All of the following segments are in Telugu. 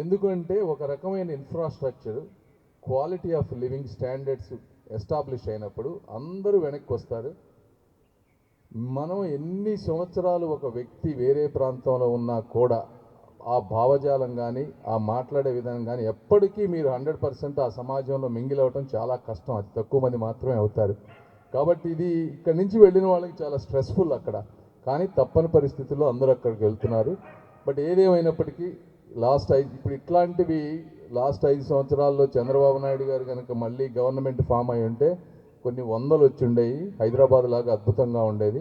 ఎందుకంటే ఒక రకమైన infrastructure, quality of living standards establish అయినప్పుడు అందరూ వెనక్కి వస్తారు. మనం ఎన్ని సంవత్సరాలు ఒక వ్యక్తి వేరే ప్రాంతంలో ఉన్నా కూడా ఆ భావజాలం కానీ ఆ మాట్లాడే విధానం కానీ ఎప్పటికీ మీరు 100% ఆ సమాజంలో మింగిల్ అవ్వటం చాలా కష్టం. అతి తక్కువ మంది మాత్రమే అవుతారు. కాబట్టి ఇది ఇక్కడి నుంచి వెళ్ళిన వాళ్ళకి చాలా స్ట్రెస్ఫుల్ అక్కడ. కానీ తప్పని పరిస్థితుల్లో అందరూ అక్కడికి వెళ్తున్నారు. బట్ ఏదేమైనప్పటికీ ఇప్పుడు ఇట్లాంటివి లాస్ట్ 5 సంవత్సరాల్లో చంద్రబాబు నాయుడు గారు కనుక మళ్ళీ గవర్నమెంట్ ఫామ్ అయి ఉంటే కొన్ని వందలు వచ్చి ఉండేవి. హైదరాబాద్ లాగా అద్భుతంగా ఉండేది.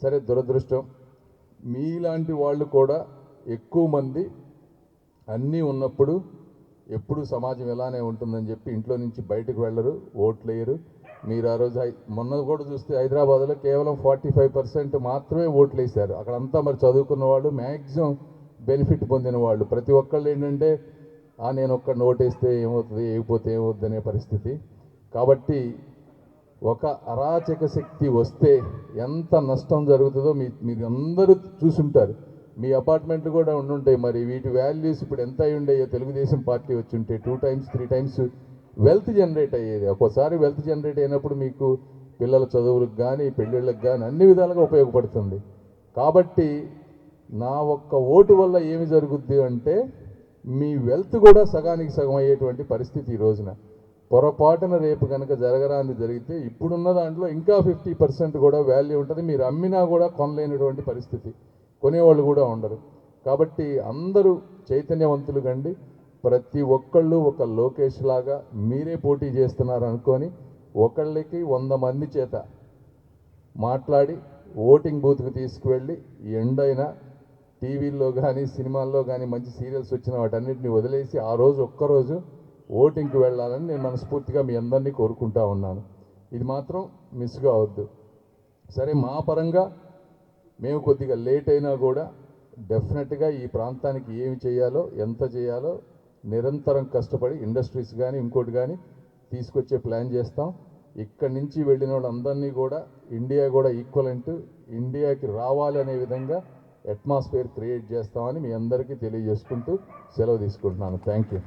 సరే, దురదృష్టం మీలాంటి వాళ్ళు కూడా ఎక్కువ మంది అన్నీ ఉన్నప్పుడు ఎప్పుడు సమాజం ఎలానే ఉంటుందని చెప్పి ఇంట్లో నుంచి బయటకు వెళ్ళరు, ఓట్లు వేయరు. మీరు ఆ రోజు మొన్న కూడా చూస్తే హైదరాబాద్లో కేవలం 45% మాత్రమే ఓట్లు వేశారు. అక్కడంతా మరి చదువుకున్న వాళ్ళు, మ్యాక్సిమం బెనిఫిట్ పొందిన వాళ్ళు. ప్రతి ఒక్కళ్ళు ఏంటంటే నేను ఒక్కడిని ఓటేస్తే ఏమవుతుంది, వేయకపోతే ఏమవుతుంది అనే పరిస్థితి. కాబట్టి ఒక అరాచక శక్తి వస్తే ఎంత నష్టం జరుగుతుందో మీరు అందరూ చూసుంటారు. మీ అపార్ట్మెంట్లు కూడా ఉండుంటాయి. మరి వీటి వాల్యూస్ ఇప్పుడు ఎంత అయి ఉండేయో తెలుగుదేశం పార్టీ వచ్చి ఉంటే 2 times 3 times వెల్త్ జనరేట్ అయ్యేది. ఒక్కోసారి వెల్త్ జనరేట్ అయినప్పుడు మీకు పిల్లల చదువులకు కానీ పెళ్ళిళ్ళకి కానీ అన్ని విధాలుగా ఉపయోగపడుతుంది. కాబట్టి నా ఒక్క ఓటు వల్ల ఏమి జరుగుద్ది అంటే మీ వెల్త్ కూడా సగానికి సగం అయ్యేటువంటి పరిస్థితి ఈ రోజున. పొరపాటున రేపు కనుక జరగరాంది జరిగితే ఇప్పుడున్న దాంట్లో ఇంకా 50% కూడా వాల్యూ ఉంటుంది. మీరు అమ్మినా కూడా కొనలేనటువంటి పరిస్థితి, కొనేవాళ్ళు కూడా ఉండరు. కాబట్టి అందరూ చైతన్యవంతులు కండి. ప్రతి ఒక్కళ్ళు ఒక లోకేష్ లాగా మీరే పోటీ చేస్తున్నారు అనుకొని ఒకళ్ళకి 100 మంది చేత మాట్లాడి ఓటింగ్ బూత్కి తీసుకువెళ్ళి ఎండైనా టీవీల్లో కానీ సినిమాల్లో కానీ మంచి సీరియల్స్ వచ్చిన వాటన్నిటిని వదిలేసి ఆ రోజు ఒక్కరోజు ఓటింగ్కి వెళ్ళాలని నేను మనస్ఫూర్తిగా మీ అందరినీ కోరుకుంటా ఉన్నాను. ఇది మాత్రం మిస్గా అవద్దు. సరే, మా పరంగా మేము కొద్దిగా లేట్ అయినా కూడా డెఫినెట్గా ఈ ప్రాంతానికి ఏమి చేయాలో, ఎంత చేయాలో నిరంతరం కష్టపడి ఇండస్ట్రీస్ కానీ ఇంకోటి కానీ తీసుకొచ్చే ప్లాన్ చేస్తాం. ఇక్కడి నుంచి వెళ్ళిన వాళ్ళందరినీ కూడా ఇండియా కూడా ఈక్వలెంట్, ఇండియాకి రావాలి అనే విధంగా అట్మాస్ఫియర్ క్రియేట్ చేస్తామని మీ అందరికీ తెలియజేసుకుంటూ సెలవు తీసుకుంటున్నాను. Thank you.